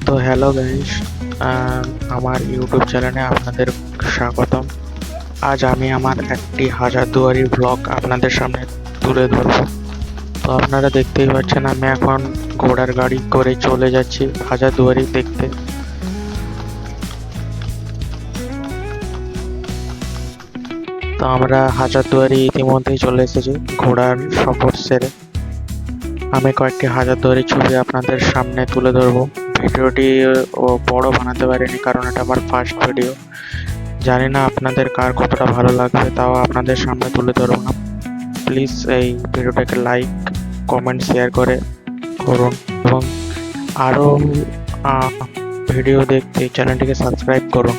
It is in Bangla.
তো হ্যালো গাইস, আমার ইউটিউব চ্যানেলে আপনাদের স্বাগতম। আজ আমি আমার একটি হাজারদুয়ারি ব্লগ আপনাদের সামনে তুলে ধরবো। তো আপনারা দেখতেই পাচ্ছেন আমি এখন ঘোড়ার গাড়ি করে চলে যাচ্ছি হাজারদুয়ারি দেখতে। তো আমরা হাজারদুয়ারি ইতিমধ্যেই চলে এসেছি ঘোড়ার সফর সেরে। আমি কয়েকটি হাজারদুয়ারি ছবি আপনাদের সামনে তুলে ধরবো। ভিডিওটি বড় বানাতে পারিনি কারণ এটা আমার ফার্স্ট ভিডিও। জানি না আপনাদের কার কতটা ভালো লাগবে, তাও আপনাদের সামনে তুলে ধরবো। প্লিজ এই ভিডিওটাকে লাইক, কমেন্ট, শেয়ার করুন এবং আরও ভিডিও দেখতে চ্যানেলটিকে সাবস্ক্রাইব করুন।